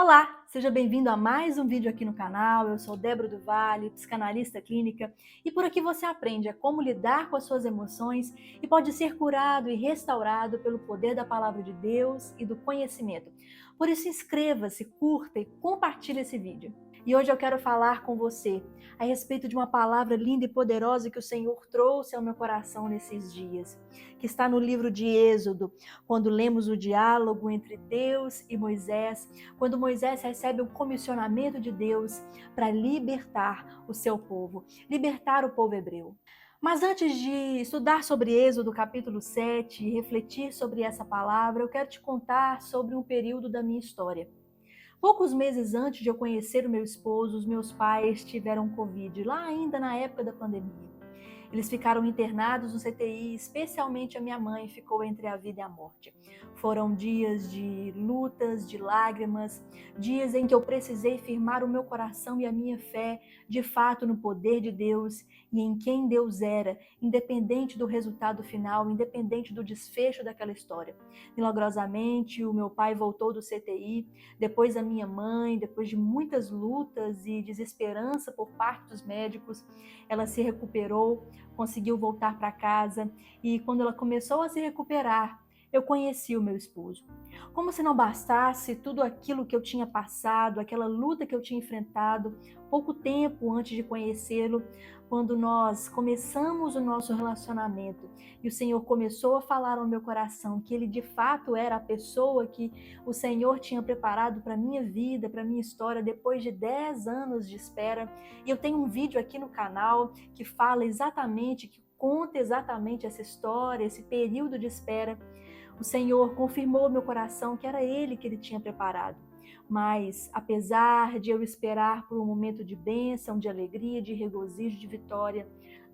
Olá, seja bem-vindo a mais um vídeo aqui no canal. Eu sou Débora do Vale, psicanalista clínica, e por aqui você aprende a como lidar com as suas emoções e pode ser curado e restaurado pelo poder da palavra de Deus e do conhecimento. Por isso, inscreva-se, curta e compartilhe esse vídeo. E hoje eu quero falar com você a respeito de uma palavra linda e poderosa que o Senhor trouxe ao meu coração nesses dias, que está no livro de Êxodo, quando lemos o diálogo entre Deus e Moisés, quando Moisés recebe um comissionamento de Deus para libertar o seu povo, libertar o povo hebreu. Mas antes de estudar sobre Êxodo capítulo 7 e refletir sobre essa palavra, eu quero te contar sobre um período da minha história. Poucos meses antes de eu conhecer o meu esposo, os meus pais tiveram Covid, lá ainda na época da pandemia. Eles ficaram internados no CTI, especialmente a minha mãe ficou entre a vida e a morte. Foram dias de lutas, de lágrimas, dias em que eu precisei firmar o meu coração e a minha fé, de fato, no poder de Deus e em quem Deus era, independente do resultado final, independente do desfecho daquela história. Milagrosamente, o meu pai voltou do CTI, depois a minha mãe, depois de muitas lutas e desesperança por parte dos médicos, ela se recuperou, conseguiu voltar para casa e quando ela começou a se recuperar, eu conheci o meu esposo. Como se não bastasse tudo aquilo que eu tinha passado, aquela luta que eu tinha enfrentado, pouco tempo antes de conhecê-lo, quando nós começamos o nosso relacionamento e o Senhor começou a falar ao meu coração que Ele de fato era a pessoa que o Senhor tinha preparado para a minha vida, para a minha história, depois de 10 anos de espera. E eu tenho um vídeo aqui no canal que fala exatamente, que conta exatamente essa história, esse período de espera. O Senhor confirmou meu coração que era Ele que Ele tinha preparado. Mas, apesar de eu esperar por um momento de bênção, de alegria, de regozijo, de vitória,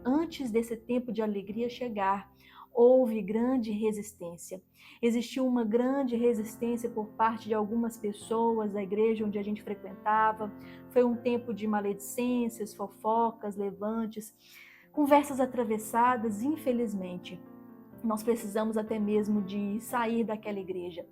antes desse tempo de alegria chegar, houve grande resistência. Existiu uma grande resistência por parte de algumas pessoas da igreja onde a gente frequentava. Foi um tempo de maledicências, fofocas, levantes, conversas atravessadas, infelizmente. Nós precisamos até mesmo de sair daquela igreja.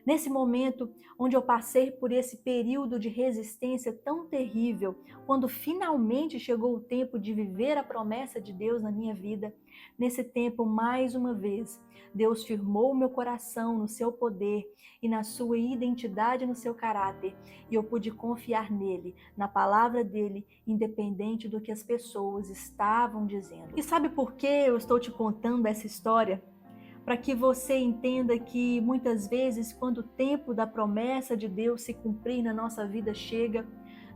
Nesse momento onde eu passei por esse período de resistência tão terrível, quando finalmente chegou o tempo de viver a promessa de Deus na minha vida, nesse tempo, mais uma vez, Deus firmou o meu coração no seu poder e na sua identidade, no seu caráter, e eu pude confiar nele, na palavra dele, independente do que as pessoas estavam dizendo. E sabe por que eu estou te contando essa história? Para que você entenda que muitas vezes, quando o tempo da promessa de Deus se cumprir na nossa vida chega,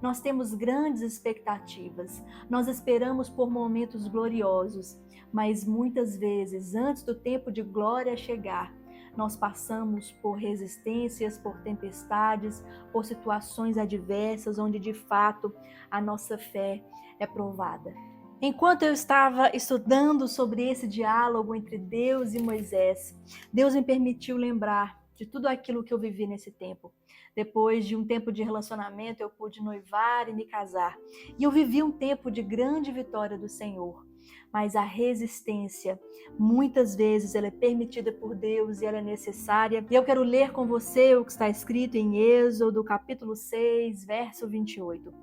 nós temos grandes expectativas, nós esperamos por momentos gloriosos, mas muitas vezes, antes do tempo de glória chegar, nós passamos por resistências, por tempestades, por situações adversas, onde de fato a nossa fé é provada. Enquanto eu estava estudando sobre esse diálogo entre Deus e Moisés, Deus me permitiu lembrar de tudo aquilo que eu vivi nesse tempo. Depois de um tempo de relacionamento, eu pude noivar e me casar. E eu vivi um tempo de grande vitória do Senhor. Mas a resistência, muitas vezes, ela é permitida por Deus e ela é necessária. E eu quero ler com você o que está escrito em Êxodo, capítulo 6, verso 28.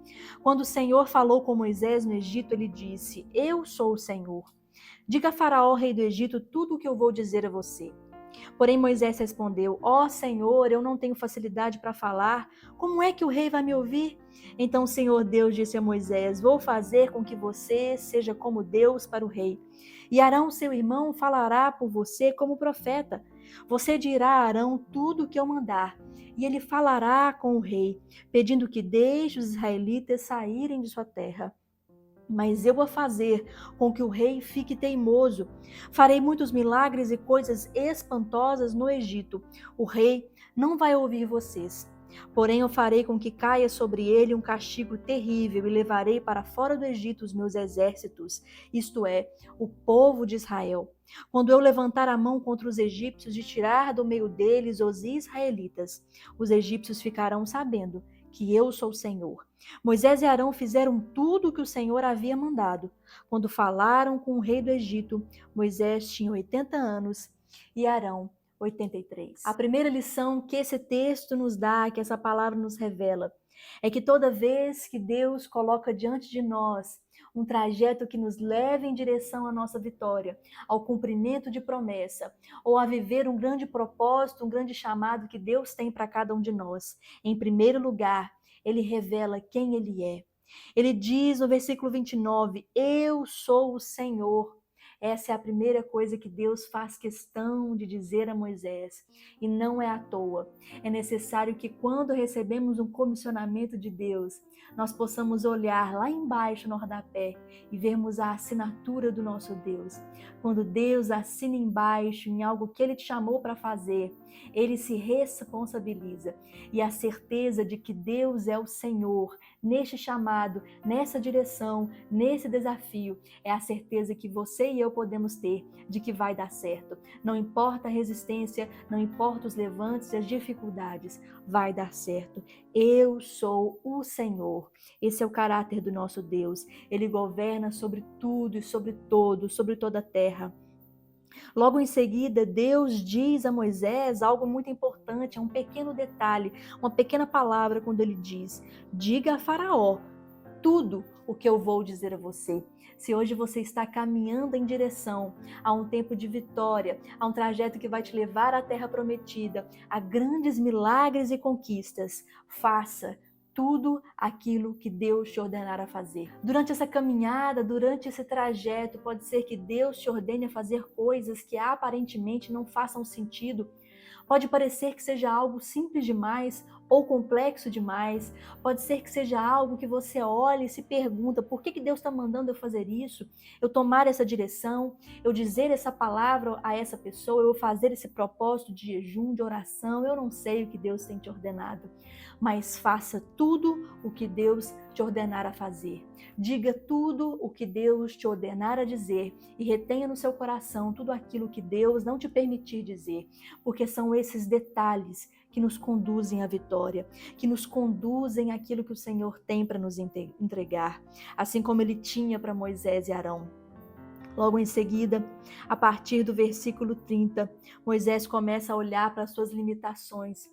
Quando o Senhor falou com Moisés no Egito, ele disse: Eu sou o Senhor. Diga a Faraó, rei do Egito, tudo o que eu vou dizer a você. Porém Moisés respondeu: Ó Senhor, eu não tenho facilidade para falar, como é que o rei vai me ouvir? Então o Senhor Deus disse a Moisés: Vou fazer com que você seja como Deus para o rei. E Arão, seu irmão, falará por você como profeta. Você dirá a Arão tudo o que eu mandar, e ele falará com o rei, pedindo que deixe os israelitas saírem de sua terra. Mas eu vou fazer com que o rei fique teimoso. Farei muitos milagres e coisas espantosas no Egito. O rei não vai ouvir vocês. Porém, eu farei com que caia sobre ele um castigo terrível e levarei para fora do Egito os meus exércitos, isto é, o povo de Israel. Quando eu levantar a mão contra os egípcios e tirar do meio deles os israelitas, os egípcios ficarão sabendo que eu sou o Senhor. Moisés e Arão fizeram tudo o que o Senhor havia mandado. Quando falaram com o rei do Egito, Moisés tinha 80 anos e Arão 83. A primeira lição que esse texto nos dá, que essa palavra nos revela, é que toda vez que Deus coloca diante de nós um trajeto que nos leve em direção à nossa vitória, ao cumprimento de promessa, ou a viver um grande propósito, um grande chamado que Deus tem para cada um de nós, em primeiro lugar, Ele revela quem Ele é. Ele diz no versículo 29, eu sou o Senhor. Essa é a primeira coisa que Deus faz questão de dizer a Moisés. E não é à toa. É necessário que quando recebemos um comissionamento de Deus, nós possamos olhar lá embaixo no rodapé e vermos a assinatura do nosso Deus. Quando Deus assina embaixo em algo que Ele te chamou para fazer, Ele se responsabiliza. E a certeza de que Deus é o Senhor neste chamado, nessa direção, nesse desafio, é a certeza que você e eu podemos ter de que vai dar certo. Não importa a resistência, não importa os levantes e as dificuldades, vai dar certo. Eu sou o Senhor. Esse é o caráter do nosso Deus. Ele governa sobre tudo e sobre todos, sobre toda a terra. Logo em seguida, Deus diz a Moisés algo muito importante, é um pequeno detalhe, uma pequena palavra quando ele diz: diga a Faraó tudo o que eu vou dizer a você. Se hoje você está caminhando em direção a um tempo de vitória, a um trajeto que vai te levar à terra prometida, a grandes milagres e conquistas, faça tudo aquilo que Deus te ordenar a fazer. Durante essa caminhada, durante esse trajeto, pode ser que Deus te ordene a fazer coisas que aparentemente não façam sentido. Pode parecer que seja algo simples demais ou complexo demais. Pode ser que seja algo que você olha e se pergunta: por que Deus está mandando eu fazer isso? Eu tomar essa direção, eu dizer essa palavra a essa pessoa, eu fazer esse propósito de jejum, de oração. Eu não sei o que Deus tem te ordenado, mas faça tudo o que Deus te ordenar a fazer. Diga tudo o que Deus te ordenar a dizer e retenha no seu coração tudo aquilo que Deus não te permitir dizer, porque são esses detalhes que nos conduzem à vitória, que nos conduzem àquilo que o Senhor tem para nos entregar, assim como Ele tinha para Moisés e Arão. Logo em seguida, a partir do versículo 30, Moisés começa a olhar para as suas limitações,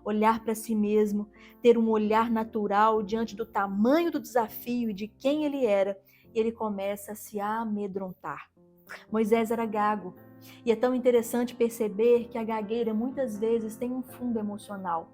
olhar para si mesmo, ter um olhar natural diante do tamanho do desafio e de quem ele era, e ele começa a se amedrontar. Moisés era gago, e é tão interessante perceber que a gagueira muitas vezes tem um fundo emocional.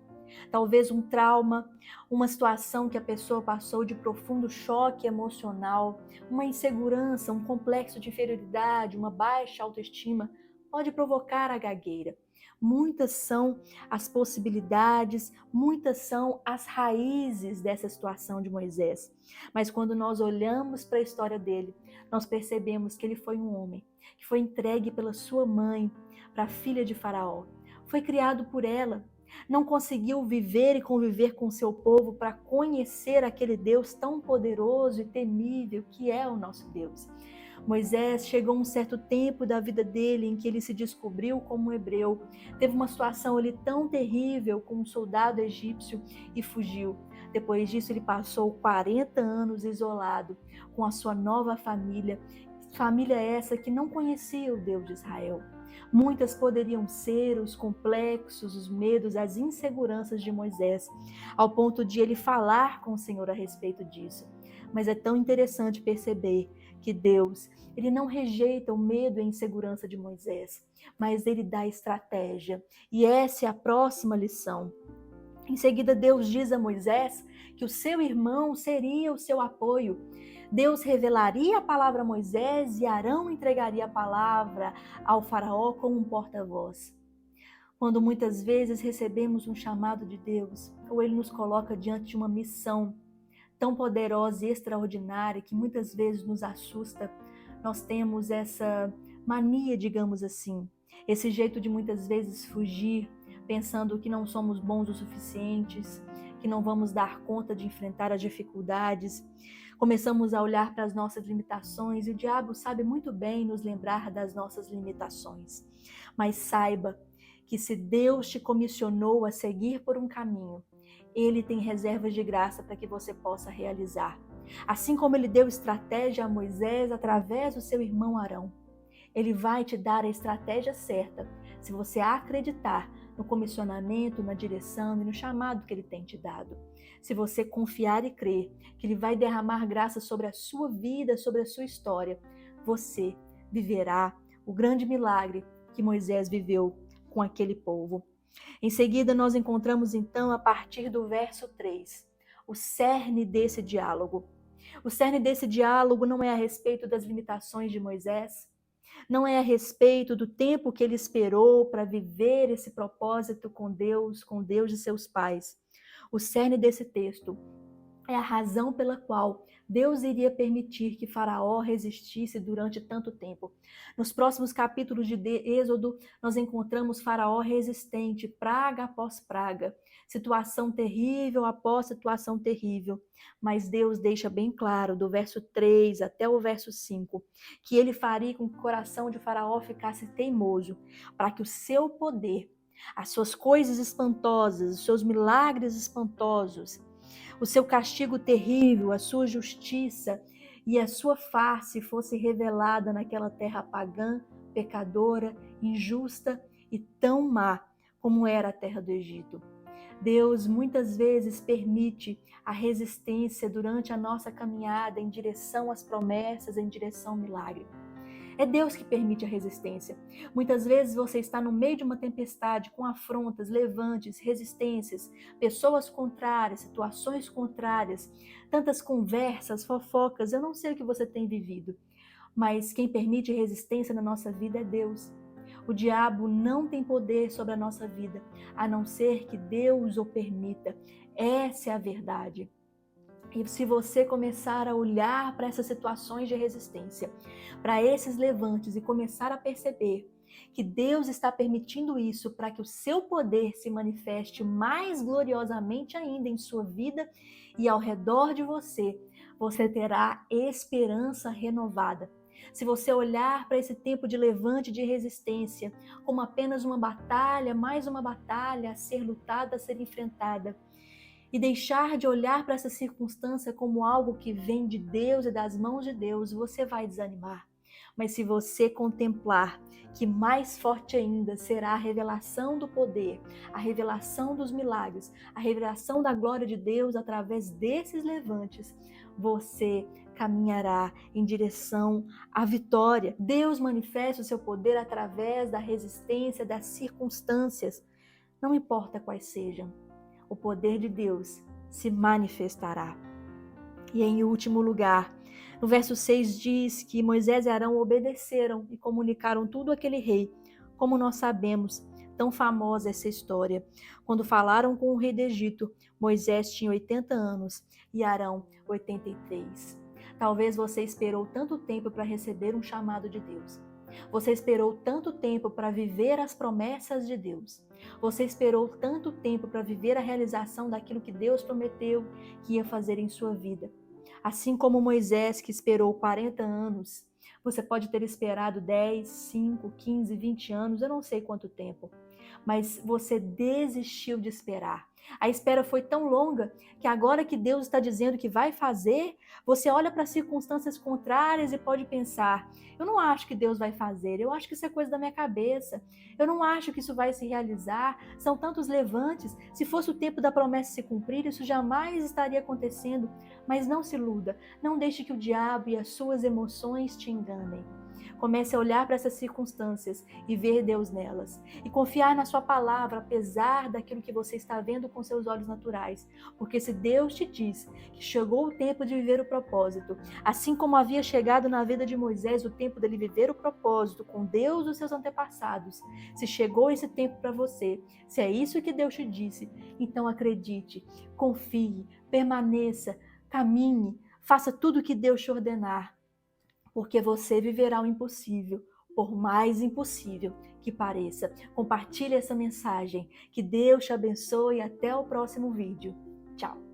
Talvez um trauma, uma situação que a pessoa passou de profundo choque emocional, uma insegurança, um complexo de inferioridade, uma baixa autoestima, pode provocar a gagueira. Muitas são as possibilidades, muitas são as raízes dessa situação de Moisés. Mas quando nós olhamos para a história dele, nós percebemos que ele foi um homem que foi entregue pela sua mãe para a filha de Faraó. Foi criado por ela. Não conseguiu viver e conviver com seu povo para conhecer aquele Deus tão poderoso e temível que é o nosso Deus. Moisés chegou um certo tempo da vida dele em que ele se descobriu como um hebreu. Teve uma situação ali tão terrível com um soldado egípcio e fugiu. Depois disso ele passou 40 anos isolado com a sua nova família. Família essa que não conhecia o Deus de Israel. Muitas poderiam ser os complexos, os medos, as inseguranças de Moisés, ao ponto de ele falar com o Senhor a respeito disso. Mas é tão interessante perceber que Deus, ele não rejeita o medo e a insegurança de Moisés, mas ele dá estratégia. E essa é a próxima lição. Em seguida, Deus diz a Moisés que o seu irmão seria o seu apoio. Deus revelaria a palavra a Moisés e Arão entregaria a palavra ao faraó como um porta-voz. Quando muitas vezes recebemos um chamado de Deus, ou Ele nos coloca diante de uma missão tão poderosa e extraordinária que muitas vezes nos assusta, nós temos essa mania, digamos assim, esse jeito de muitas vezes fugir, pensando que não somos bons o suficientes, que não vamos dar conta de enfrentar as dificuldades. Começamos a olhar para as nossas limitações e o diabo sabe muito bem nos lembrar das nossas limitações. Mas saiba que se Deus te comissionou a seguir por um caminho, Ele tem reservas de graça para que você possa realizar. Assim como Ele deu estratégia a Moisés através do seu irmão Arão, Ele vai te dar a estratégia certa, se você acreditar no comissionamento, na direção e no chamado que Ele tem te dado. Se você confiar e crer que Ele vai derramar graça sobre a sua vida, sobre a sua história, você viverá o grande milagre que Moisés viveu com aquele povo. Em seguida, nós encontramos então, a partir do verso 3, o cerne desse diálogo. O cerne desse diálogo não é a respeito das limitações de Moisés, não é a respeito do tempo que ele esperou para viver esse propósito com Deus de seus pais. O cerne desse texto é a razão pela qual Deus iria permitir que Faraó resistisse durante tanto tempo. Nos próximos capítulos de Êxodo, nós encontramos Faraó resistente, praga após praga, situação terrível após situação terrível. Mas Deus deixa bem claro, do verso 3 até o verso 5, que ele faria com que o coração de Faraó ficasse teimoso, para que o seu poder, as suas coisas espantosas, os seus milagres espantosos, o seu castigo terrível, a sua justiça e a sua face fosse revelada naquela terra pagã, pecadora, injusta e tão má como era a terra do Egito. Deus muitas vezes permite a resistência durante a nossa caminhada em direção às promessas, em direção ao milagre. É Deus que permite a resistência. Muitas vezes você está no meio de uma tempestade, com afrontas, levantes, resistências, pessoas contrárias, situações contrárias, tantas conversas, fofocas. Eu não sei o que você tem vivido, mas quem permite resistência na nossa vida é Deus. O diabo não tem poder sobre a nossa vida, a não ser que Deus o permita. Essa é a verdade. E se você começar a olhar para essas situações de resistência, para esses levantes e começar a perceber que Deus está permitindo isso para que o seu poder se manifeste mais gloriosamente ainda em sua vida e ao redor de você, você terá esperança renovada. Se você olhar para esse tempo de levante de resistência como apenas uma batalha, mais uma batalha a ser lutada, a ser enfrentada, e deixar de olhar para essa circunstância como algo que vem de Deus e das mãos de Deus, você vai desanimar. Mas se você contemplar que mais forte ainda será a revelação do poder, a revelação dos milagres, a revelação da glória de Deus através desses levantes, você caminhará em direção à vitória. Deus manifesta o seu poder através da resistência das circunstâncias, não importa quais sejam. O poder de Deus se manifestará. E em último lugar, no verso 6 diz que Moisés e Arão obedeceram e comunicaram tudo àquele rei. Como nós sabemos, tão famosa essa história. Quando falaram com o rei do Egito, Moisés tinha 80 anos e Arão 83. Talvez você esperou tanto tempo para receber um chamado de Deus. Você esperou tanto tempo para viver as promessas de Deus. Você esperou tanto tempo para viver a realização daquilo que Deus prometeu que ia fazer em sua vida. Assim como Moisés, que esperou 40 anos, você pode ter esperado 10, 5, 15, 20 anos, eu não sei quanto tempo, mas você desistiu de esperar. A espera foi tão longa que agora que Deus está dizendo que vai fazer, você olha para circunstâncias contrárias e pode pensar: eu não acho que Deus vai fazer, eu acho que isso é coisa da minha cabeça, eu não acho que isso vai se realizar, são tantos levantes, se fosse o tempo da promessa se cumprir, isso jamais estaria acontecendo. Mas não se iluda, não deixe que o diabo e as suas emoções te enganem. Comece a olhar para essas circunstâncias e ver Deus nelas. E confiar na sua palavra, apesar daquilo que você está vendo com seus olhos naturais. Porque se Deus te diz que chegou o tempo de viver o propósito, assim como havia chegado na vida de Moisés o tempo dele viver o propósito com Deus dos seus antepassados, se chegou esse tempo para você, se é isso que Deus te disse, então acredite, confie, permaneça, caminhe, faça tudo o que Deus te ordenar. Porque você viverá o impossível, por mais impossível que pareça. Compartilhe essa mensagem. Que Deus te abençoe e até o próximo vídeo. Tchau!